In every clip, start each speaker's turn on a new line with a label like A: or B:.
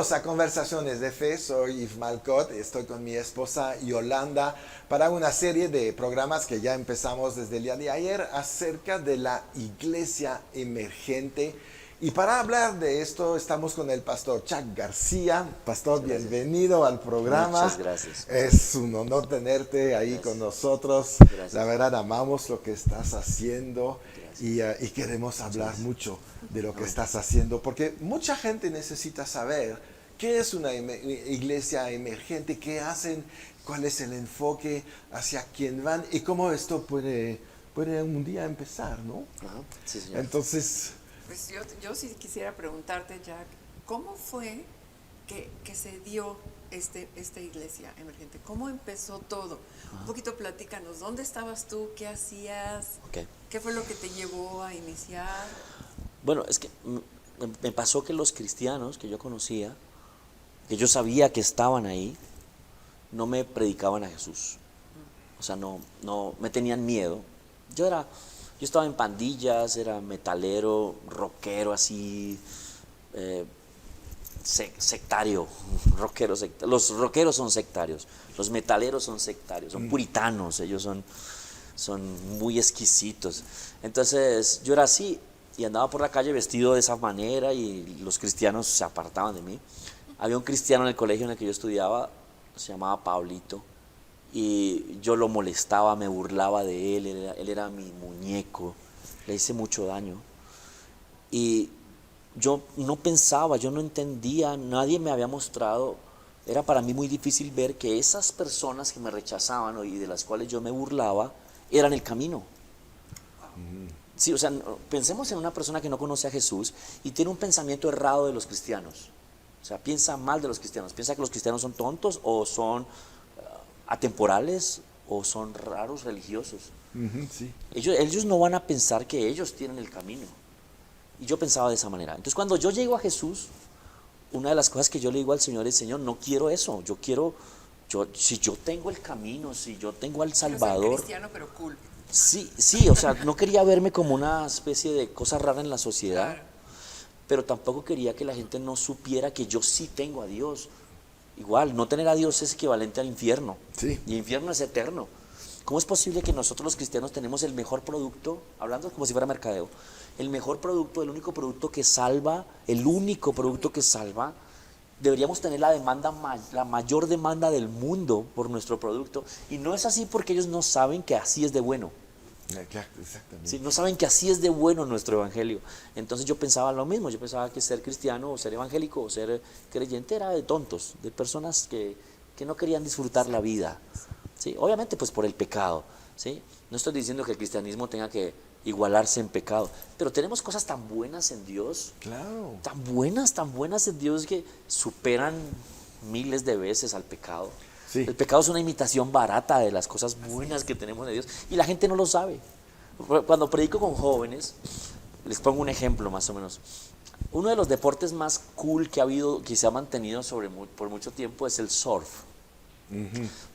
A: Bienvenidos a Conversaciones de Fe, soy Yves Malcott, estoy con mi esposa Yolanda para una serie de programas que ya empezamos desde el día de ayer acerca de la iglesia emergente. Y para hablar de esto estamos con el pastor Chuck García. Pastor, bienvenido al programa.
B: Muchas gracias.
A: Es un honor tenerte ahí con nosotros.
B: Gracias.
A: La verdad, amamos lo que estás haciendo y queremos hablar mucho de lo que estás haciendo, porque mucha gente necesita saber qué es una iglesia emergente, qué hacen, cuál es el enfoque, hacia quién van y cómo esto puede un día empezar, ¿no?
B: Ajá. Sí, señor.
A: Entonces...
C: Pues yo sí quisiera preguntarte, Jack, ¿cómo fue que se dio esta iglesia emergente? ¿Cómo empezó todo? Un poquito platícanos, ¿dónde estabas tú? ¿Qué hacías?
B: Okay.
C: ¿Qué fue lo que te llevó a iniciar?
B: Bueno, es que me pasó que los cristianos que yo conocía, que yo sabía que estaban ahí, no me predicaban a Jesús. O sea, no me tenían miedo. Yo estaba en pandillas, era metalero, rockero así, sectario, los rockeros son sectarios, los metaleros son sectarios, son puritanos, ellos son muy exquisitos. Entonces yo era así y andaba por la calle vestido de esa manera y los cristianos se apartaban de mí. Había un cristiano en el colegio en el que yo estudiaba, se llamaba Pablito, y yo lo molestaba, me burlaba de él era mi muñeco, le hice mucho daño. Y yo no pensaba, yo no entendía, nadie me había mostrado, era para mí muy difícil ver que esas personas que me rechazaban y de las cuales yo me burlaba, eran el camino. Sí, o sea, pensemos en una persona que no conoce a Jesús y tiene un pensamiento errado de los cristianos. O sea, piensa mal de los cristianos, piensa que los cristianos son tontos o son atemporales o son raros religiosos.
A: Sí.
B: Ellos no van a pensar que ellos tienen el camino. Y yo pensaba de esa manera. Entonces cuando yo llego a Jesús, una de las cosas que yo le digo al Señor es: Señor, no quiero eso, si yo tengo el camino, si yo tengo al Salvador.
C: Eres cristiano pero cool.
B: Sí, o sea, no quería verme como una especie de cosa rara en la sociedad,
C: Claro.
B: pero tampoco quería que la gente no supiera que yo sí tengo a Dios. Igual, no tener a Dios es equivalente al infierno.
A: Sí.
B: Y el infierno es eterno. ¿Cómo es posible que nosotros los cristianos tenemos el mejor producto, hablando como si fuera mercadeo, el mejor producto, el único producto que salva, deberíamos tener la mayor demanda del mundo por nuestro producto? Y no es así porque ellos no saben que así es de bueno.
A: Exactamente.
B: Sí, no saben que así es de bueno nuestro evangelio. Entonces yo pensaba lo mismo, yo pensaba que ser cristiano o ser evangélico o ser creyente era de tontos, de personas que no querían disfrutar la vida. ¿Sí? Obviamente pues por el pecado. ¿Sí? No estoy diciendo que el cristianismo tenga que igualarse en pecado, pero tenemos cosas tan buenas en Dios,
A: Claro.
B: tan buenas en Dios que superan miles de veces al pecado.
A: Sí.
B: El pecado es una imitación barata de las cosas buenas que tenemos de Dios y la gente no lo sabe. Cuando predico con jóvenes, les pongo un ejemplo más o menos. Uno de los deportes más cool que ha habido, que se ha mantenido por mucho tiempo, es el surf.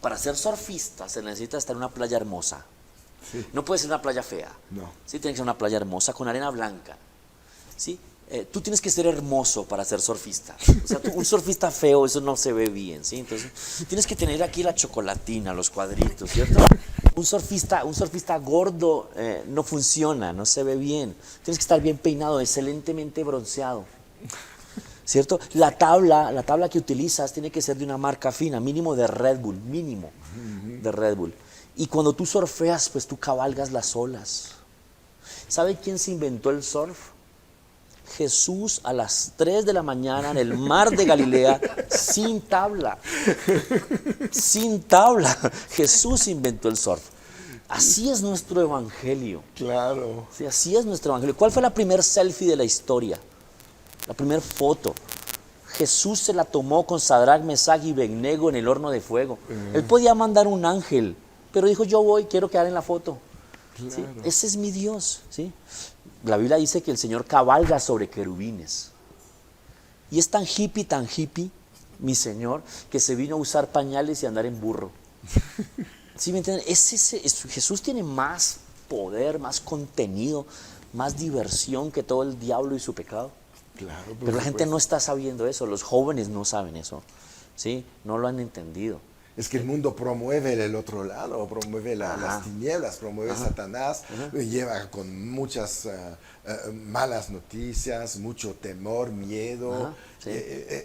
B: Para ser surfista se necesita estar en una playa hermosa.
A: Sí.
B: No puede ser una playa fea.
A: No.
B: Sí, tiene que ser una playa hermosa con arena blanca. ¿Sí? Tú tienes que ser hermoso para ser surfista. O sea, un surfista feo, eso no se ve bien, ¿sí? Entonces, tienes que tener aquí la chocolatina, los cuadritos, ¿cierto? Un surfista gordo no funciona, no se ve bien. Tienes que estar bien peinado, excelentemente bronceado, ¿cierto? La tabla que utilizas tiene que ser de una marca fina, mínimo de Red Bull, de Red Bull. Y cuando tú surfeas, pues tú cabalgas las olas. ¿Sabe quién se inventó el surf? Jesús a las 3 de la mañana en el mar de Galilea, sin tabla. Jesús inventó el surf. Así es nuestro evangelio.
A: Claro.
B: Sí, así es nuestro evangelio. ¿Cuál fue la primer selfie de la historia? La primera foto. Jesús se la tomó con Sadrach, Mesach y Abednego en el horno de fuego. Él podía mandar un ángel, pero dijo: yo voy, quiero quedar en la foto.
A: Claro.
B: ¿Sí? Ese es mi Dios. ¿Sí? La Biblia dice que el Señor cabalga sobre querubines. Y es tan hippie, mi Señor, que se vino a usar pañales y a andar en burro. ¿Sí me entienden? Jesús tiene más poder, más contenido, más diversión que todo el diablo y su pecado.
A: Claro, por
B: Pero la gente
A: supuesto.
B: no está sabiendo eso, los jóvenes no saben eso, ¿sí? No lo han entendido.
A: Es que el mundo promueve el otro lado, promueve las tinieblas, promueve Satanás, lleva con muchas malas noticias, mucho temor, miedo.
B: Sí.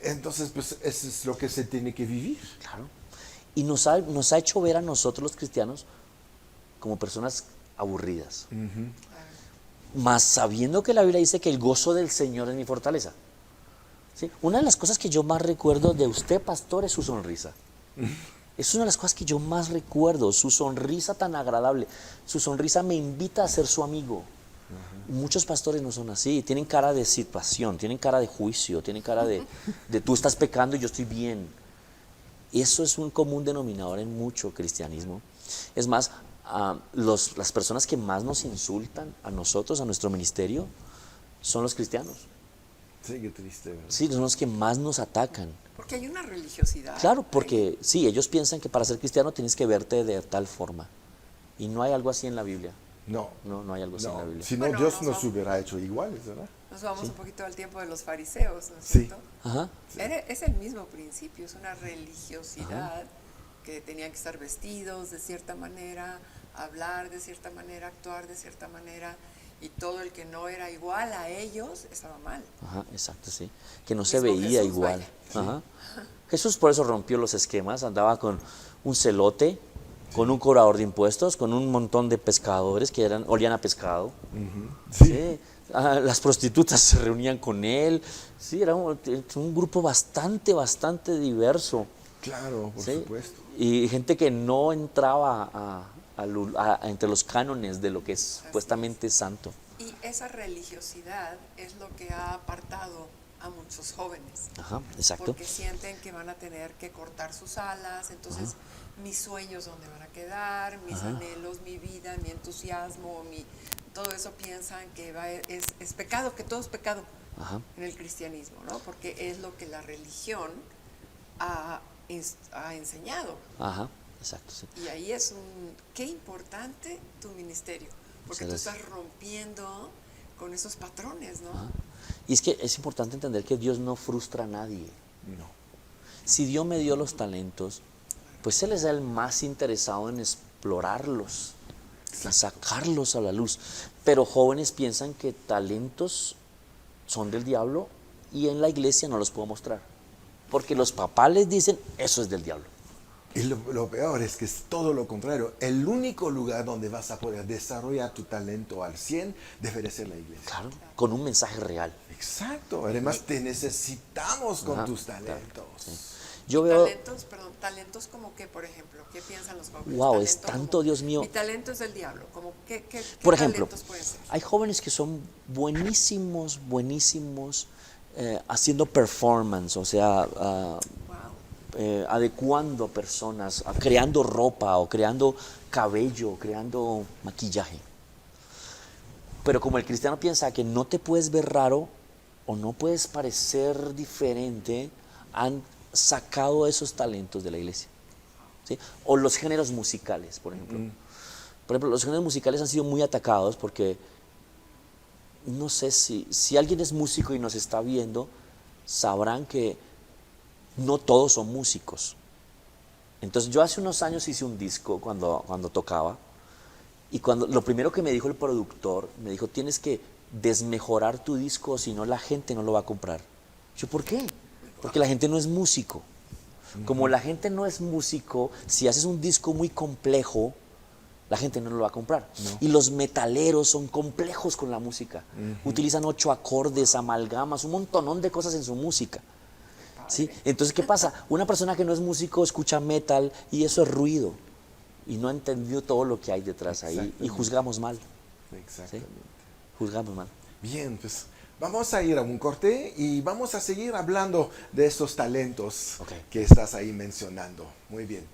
A: Entonces, pues eso es lo que se tiene que vivir.
B: Claro. Y nos ha hecho ver a nosotros los cristianos como personas aburridas. Más sabiendo que la Biblia dice que el gozo del Señor es mi fortaleza. ¿Sí? Una de las cosas que yo más recuerdo de usted, pastor, es su sonrisa. Es una de las cosas que yo más recuerdo, su sonrisa tan agradable. Su sonrisa me invita a ser su amigo. Muchos pastores no son así, tienen cara de situación, tienen cara de juicio, tienen cara de tú estás pecando y yo estoy bien. Eso es un común denominador en mucho cristianismo. Es más, las personas que más nos insultan a nosotros, a nuestro ministerio, son los cristianos.
A: Sí, qué triste, ¿verdad?
B: Sí, son los que más nos atacan.
C: Porque hay una religiosidad.
B: Claro, porque sí, ellos piensan que para ser cristiano tienes que verte de tal forma. Y no hay algo así en la Biblia.
A: No.
B: No hay algo así en la Biblia.
A: Si no,
C: Bueno,
A: Dios
C: no
A: nos
C: son-
A: hubiera hecho iguales, ¿verdad?
C: Nos vamos un poquito al tiempo de los fariseos, ¿no es
A: Sí.
C: cierto?
B: Ajá.
C: Es el mismo principio, es una religiosidad que tenían que estar vestidos de cierta manera, hablar de cierta manera, actuar de cierta manera, y todo el que no era igual a ellos estaba mal.
B: Ajá, exacto, sí. Que no se
C: Mismo
B: veía
C: Jesús,
B: igual.
C: vaya.
B: Ajá. Jesús por eso rompió los esquemas, andaba con un celote, con un cobrador de impuestos, con un montón de pescadores que olían a pescado. Sí. Las prostitutas se reunían con él. Sí, era un grupo bastante diverso.
A: Claro, por
B: ¿sí?
A: supuesto.
B: Y gente que no entraba entre los cánones de lo que es supuestamente santo.
C: Y esa religiosidad es lo que ha apartado a muchos jóvenes.
B: Ajá, exacto.
C: Porque sienten que van a tener que cortar sus alas, entonces mis sueños dónde van a quedar, mis anhelos, mi vida, mi entusiasmo, todo eso piensan que es pecado, que todo es pecado en el cristianismo, ¿no? Porque es lo que la religión ha enseñado.
B: Ajá, exacto, sí.
C: Y ahí qué importante tu ministerio, porque tú
B: Gracias.
C: estás rompiendo con esos patrones, ¿no?
B: Y es que es importante entender que Dios no frustra a nadie.
A: No.
B: Si Dios me dio los talentos, pues Él es el más interesado en explorarlos, en sacarlos a la luz. Pero jóvenes piensan que talentos son del diablo y en la iglesia no los puedo mostrar. Porque los papás les dicen, eso es del diablo.
A: Y lo peor es que es todo lo contrario. El único lugar donde vas a poder desarrollar tu talento al 100 debería ser la iglesia.
B: Claro, con un mensaje real.
A: Exacto. Además, te necesitamos con
B: Ajá,
A: tus
B: claro,
A: talentos.
B: sí. Yo veo,
C: Talentos como que, por ejemplo, ¿qué piensan los jóvenes?
B: Wow, es
C: Talento
B: tanto,
C: como,
B: Dios mío.
C: Mi talento es del diablo, como ¿qué
B: por ejemplo,
C: talentos pueden ser?
B: hay jóvenes que son buenísimos haciendo performance, o sea,
C: Wow.
B: adecuando a personas, creando ropa o creando cabello, creando maquillaje. Pero como el cristiano piensa que no te puedes ver raro o no puedes parecer diferente, han sacado esos talentos de la iglesia. ¿Sí? O los géneros musicales, por ejemplo. Por ejemplo, los géneros musicales han sido muy atacados porque no sé si alguien es músico y nos está viendo, sabrán que no todos son músicos. Entonces yo hace unos años hice un disco cuando tocaba y lo primero que me dijo el productor, me dijo, tienes que desmejorar tu disco o si no la gente no lo va a comprar. Yo, ¿por qué? Porque la gente no es músico. Como la gente no es músico, si haces un disco muy complejo, la gente no lo va a comprar. Y los metaleros son complejos con la música. Utilizan 8 acordes, amalgamas, un montonón de cosas en su música. ¿Sí? Entonces, ¿qué pasa? Una persona que no es músico escucha metal y eso es ruido. Y no ha entendido todo lo que hay detrás ahí. Y juzgamos mal.
A: Exactamente.
B: Juzgamos mal.
A: Bien, pues vamos a ir a un corte y vamos a seguir hablando de estos talentos que estás ahí mencionando. Muy bien.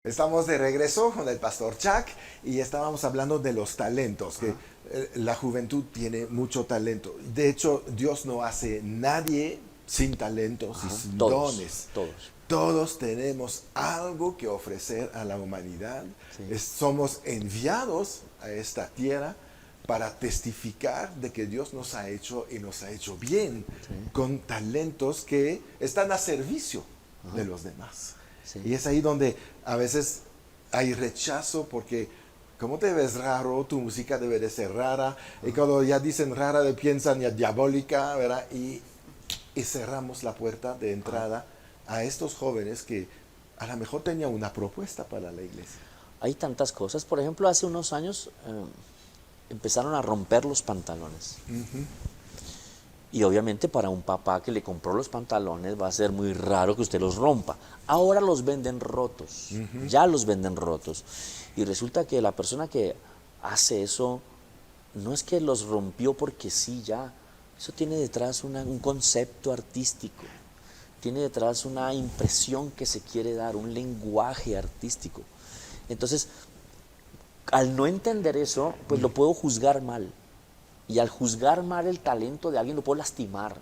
A: Estamos de regreso con el pastor Chuck y estábamos hablando de los talentos, que la juventud tiene mucho talento. De hecho, Dios no hace nadie sin talentos y sin dones. Todos tenemos algo que ofrecer a la humanidad.
B: Sí.
A: Somos enviados a esta tierra para testificar de que Dios nos ha hecho y nos ha hecho bien, con talentos que están a servicio de los demás.
B: Sí.
A: Y es ahí donde a veces hay rechazo porque como te ves raro, tu música debe de ser rara, y cuando ya dicen rara piensan ya diabólica, ¿verdad? Y cerramos la puerta de entrada a estos jóvenes que a lo mejor tenían una propuesta para la iglesia.
B: Hay tantas cosas. Por ejemplo, hace unos años empezaron a romper los pantalones. Y obviamente para un papá que le compró los pantalones va a ser muy raro que usted los rompa. Ahora los venden rotos, ya los venden rotos. Y resulta que la persona que hace eso no es que los rompió porque sí, ya. Eso tiene detrás un concepto artístico, tiene detrás una impresión que se quiere dar, un lenguaje artístico. Entonces, al no entender eso, pues lo puedo juzgar mal. Y al juzgar mal el talento de alguien lo puedo lastimar.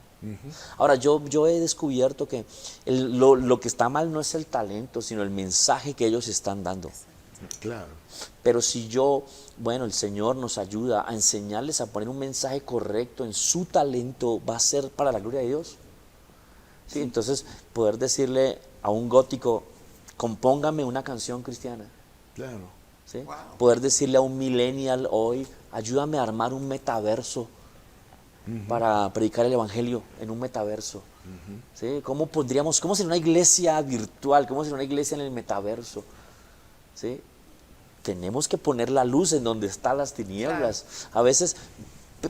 B: Ahora, yo he descubierto que lo que está mal no es el talento, sino el mensaje que ellos están dando.
A: Claro.
B: Pero si el Señor nos ayuda a enseñarles a poner un mensaje correcto en su talento, va a ser para la gloria de Dios. Sí, entonces, poder decirle a un gótico, compóngame una canción cristiana.
A: Claro.
B: ¿Sí?
C: Wow.
B: Poder decirle a un millennial hoy, ayúdame a armar un metaverso para predicar el evangelio en un metaverso. ¿Sí? ¿Cómo sería una iglesia virtual? ¿Cómo sería una iglesia en el metaverso? ¿Sí? Tenemos que poner la luz en donde están las tinieblas. Claro. A veces,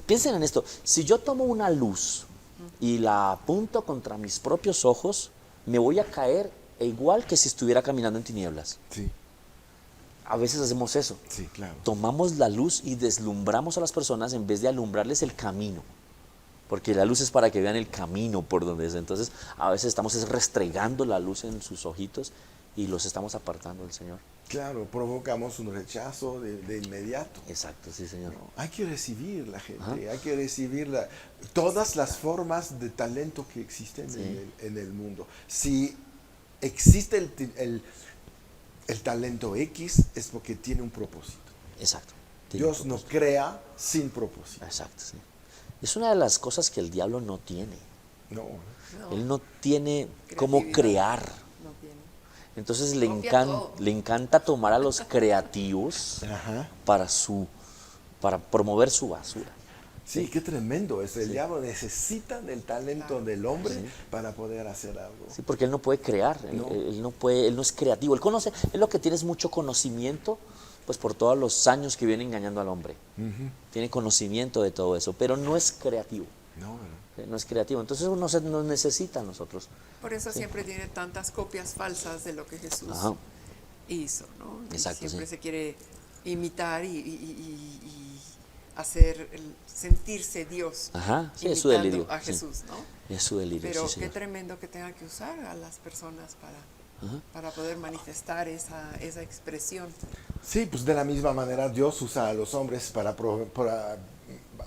B: piensen en esto, si yo tomo una luz y la apunto contra mis propios ojos, me voy a caer igual que si estuviera caminando en tinieblas.
A: Sí.
B: A veces hacemos eso.
A: Sí, claro.
B: Tomamos la luz y deslumbramos a las personas en vez de alumbrarles el camino. Porque la luz es para que vean el camino por donde es. Entonces, a veces estamos restregando la luz en sus ojitos y los estamos apartando del Señor.
A: Claro, provocamos un rechazo de inmediato.
B: Exacto, sí, Señor.
A: No, hay que recibir la gente, hay que recibir todas las formas de talento que existen en el mundo. Si existe el talento X, es porque tiene un propósito.
B: Exacto.
A: Dios no crea sin propósito.
B: Exacto, sí. Es una de las cosas que el diablo no tiene.
A: No.
B: Él no tiene cómo crear.
C: No tiene.
B: Entonces le encanta tomar a los creativos para promover su basura.
A: Sí, qué tremendo es. El diablo necesita del talento del hombre para poder hacer algo.
B: Sí, porque él no puede crear, él no es creativo. Él lo que tiene es mucho conocimiento, pues por todos los años que viene engañando al hombre. Tiene conocimiento de todo eso, pero no es creativo. No es creativo. Entonces uno nos necesita a nosotros.
C: Por eso siempre tiene tantas copias falsas de lo que Jesús hizo, ¿no?
B: Exacto,
C: siempre se quiere imitar y hacer sentirse Dios.
B: Sí, es su delirio.
C: A Jesús, ¿no?
B: Es su delirio.
C: Pero
B: sí,
C: qué tremendo que tenga que usar a las personas para poder manifestar esa expresión.
A: Sí, pues de la misma manera Dios usa a los hombres para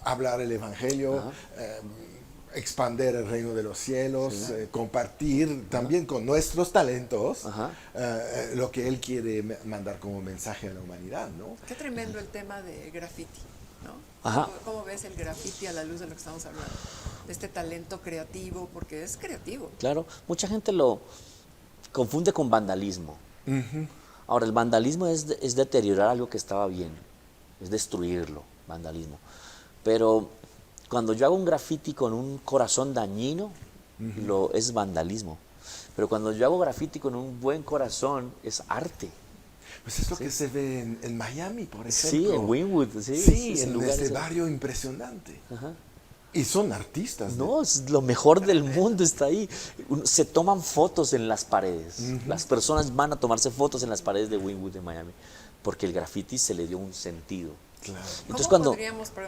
A: hablar el evangelio, expandir el reino de los cielos, compartir también con nuestros talentos lo que Él quiere mandar como mensaje a la humanidad, ¿no?
C: Qué tremendo el tema de graffiti, ¿no? ¿Cómo ves el graffiti a la luz de lo que estamos hablando? De este talento creativo, porque es creativo.
B: Claro, mucha gente lo confunde con vandalismo. Ahora, el vandalismo es deteriorar algo que estaba bien, es destruirlo, vandalismo. Pero cuando yo hago un graffiti con un corazón dañino, es vandalismo. Pero cuando yo hago graffiti con un buen corazón, es arte.
A: Pues es lo que se ve en Miami, por ejemplo.
B: Sí, en Wynwood.
A: Sí, en este barrio impresionante. Y son artistas.
B: No, es lo mejor del mundo está ahí. Se toman fotos en las paredes. Las personas van a tomarse fotos en las paredes de Wynwood de Miami, porque el graffiti se le dio un sentido.
A: Claro.
B: Entonces,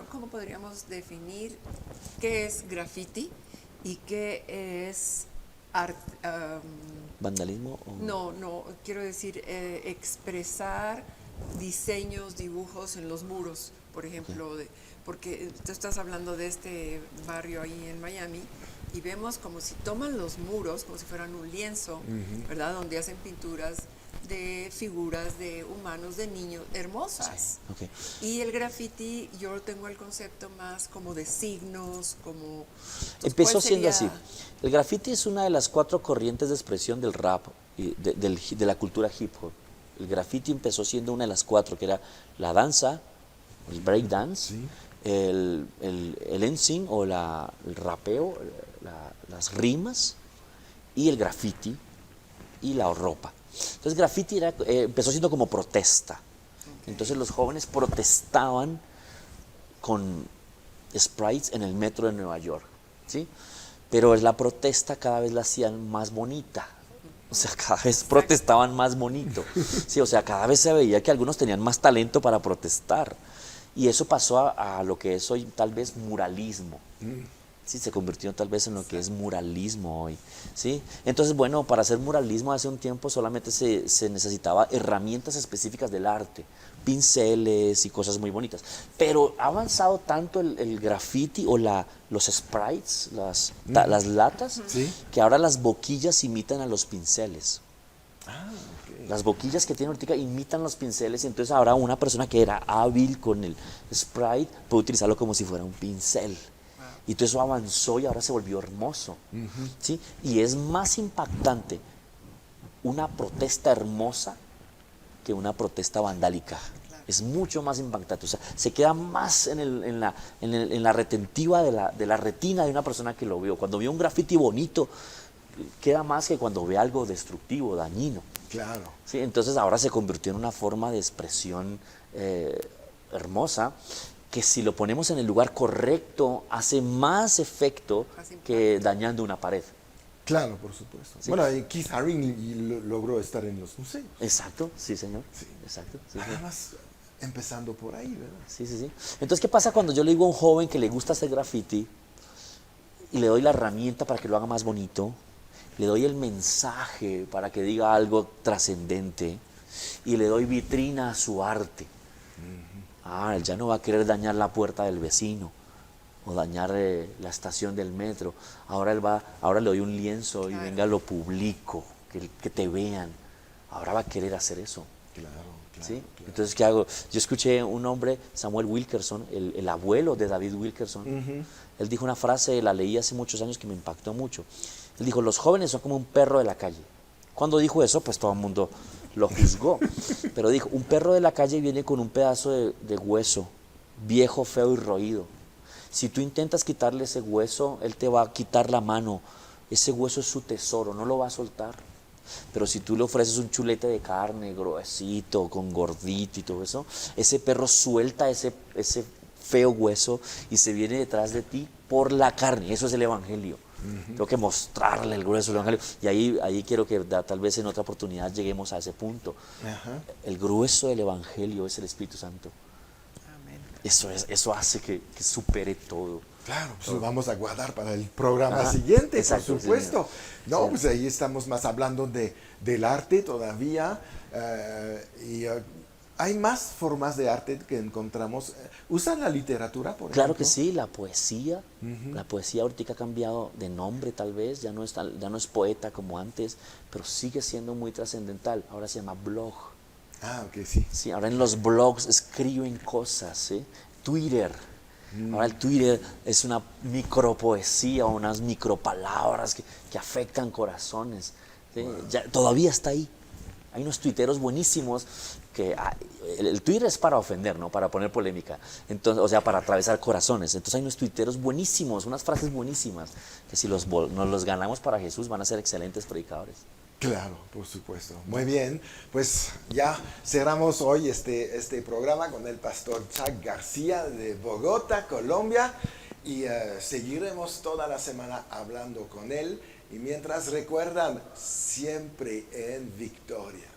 C: ¿Cómo podríamos definir qué es graffiti y qué es
B: ¿Vandalismo?
C: No, quiero decir expresar diseños, dibujos en los muros, por ejemplo, porque tú estás hablando de este barrio ahí en Miami y vemos como si toman los muros como si fueran un lienzo, ¿verdad? Donde hacen pinturas de figuras de humanos, de niños, hermosas.
B: Sí, okay.
C: Y el graffiti, yo tengo el concepto más como de signos, como...
B: Empezó siendo así. El graffiti es una de las 4 corrientes de expresión del rap y de la cultura hip hop. El graffiti empezó siendo una de las 4, que era la danza, el breakdance,
A: Sí.
B: el NSYNC o el rapeo, las rimas, y el graffiti y la ropa. Entonces graffiti empezó siendo como protesta. Entonces los jóvenes protestaban con sprites en el metro de Nueva York, ¿sí? Pero la protesta cada vez la hacían más bonita. O sea, cada vez protestaban más bonito. Sí, o sea, cada vez se veía que algunos tenían más talento para protestar. Y eso pasó a lo que es hoy tal vez muralismo. Sí, se convirtió tal vez en lo que es muralismo hoy, ¿sí? Entonces, bueno, para hacer muralismo hace un tiempo solamente se necesitaba herramientas específicas del arte, pinceles y cosas muy bonitas. Pero ha avanzado tanto el graffiti o los sprites, las latas,
A: Sí.
B: que ahora las boquillas imitan a los pinceles.
A: Okay.
B: Las boquillas que tienen ahorita imitan los pinceles y entonces ahora una persona que era hábil con el sprite puede utilizarlo como si fuera un pincel. Y todo eso avanzó y ahora se volvió hermoso. ¿Sí? Y es más impactante una protesta hermosa que una protesta vandálica. Es mucho más impactante. O sea, se queda más en la retentiva de la retina de una persona que lo vio. Cuando vio un graffiti bonito, queda más que cuando ve algo destructivo, dañino.
A: Claro.
B: ¿Sí? Entonces ahora se convirtió en una forma de expresión hermosa, que si lo ponemos en el lugar correcto hace más efecto que dañando una pared.
A: Claro, por supuesto.
B: Sí.
A: Bueno, y Keith Haring logró estar en los museos.
B: Exacto, sí señor.
A: Sí.
B: Exacto, sí,
A: Nada
B: señor.
A: más empezando por ahí, ¿verdad?
B: Sí. Entonces, ¿qué pasa cuando yo le digo a un joven que le gusta hacer graffiti y le doy la herramienta para que lo haga más bonito, le doy el mensaje para que diga algo trascendente y le doy vitrina a su arte? Él ya no va a querer dañar la puerta del vecino o dañar la estación del metro. Ahora le doy un lienzo y venga, lo publico, que te vean. Ahora va a querer hacer eso.
A: Claro.
B: ¿Sí? Entonces, ¿qué hago? Yo escuché un hombre, Samuel Wilkerson, el abuelo de David Wilkerson. Él dijo una frase, la leí hace muchos años que me impactó mucho. Él dijo, los jóvenes son como un perro de la calle. Cuando dijo eso, pues todo el mundo lo juzgó. Pero dijo, un perro de la calle viene con un pedazo de hueso, viejo, feo y roído. Si tú intentas quitarle ese hueso, él te va a quitar la mano. Ese hueso es su tesoro, no lo va a soltar. Pero si tú le ofreces un chulete de carne, gruesito, con gordito y todo eso, ese perro suelta ese feo hueso y se viene detrás de ti por la carne. Eso es el evangelio. Tengo que mostrarle el grueso del evangelio. Y ahí quiero que tal vez en otra oportunidad lleguemos a ese punto. El grueso del evangelio es el Espíritu Santo.
C: Amén.
B: Eso hace que supere todo.
A: Claro, pues lo vamos a guardar para el programa siguiente,
B: exacto,
A: por supuesto.
B: Sí,
A: No,
B: sí.
A: pues ahí estamos más hablando del arte todavía. Hay más formas de arte que encontramos. ¿Usan la literatura, por
B: Claro
A: ejemplo?
B: que sí, la poesía. La poesía ahorita ha cambiado de nombre tal vez, ya no es poeta como antes, pero sigue siendo muy trascendental. Ahora se llama blog.
A: Ok, sí.
B: Sí, ahora en los blogs escriben cosas, ¿sí? Twitter. Ahora el Twitter es una micropoesía, unas micropalabras que afectan corazones. ¿Sí? Todavía está ahí. Hay unos tuiteros buenísimos que el Twitter es para ofender, ¿no? Para poner polémica. Entonces, o sea, para atravesar corazones. Entonces hay unos tuiteros buenísimos, unas frases buenísimas, que si nos los ganamos para Jesús van a ser excelentes predicadores.
A: Claro, por supuesto. Muy bien, pues ya cerramos hoy este programa con el pastor Chuck García de Bogotá, Colombia, y seguiremos toda la semana hablando con él. Y mientras recuerdan, siempre en victoria.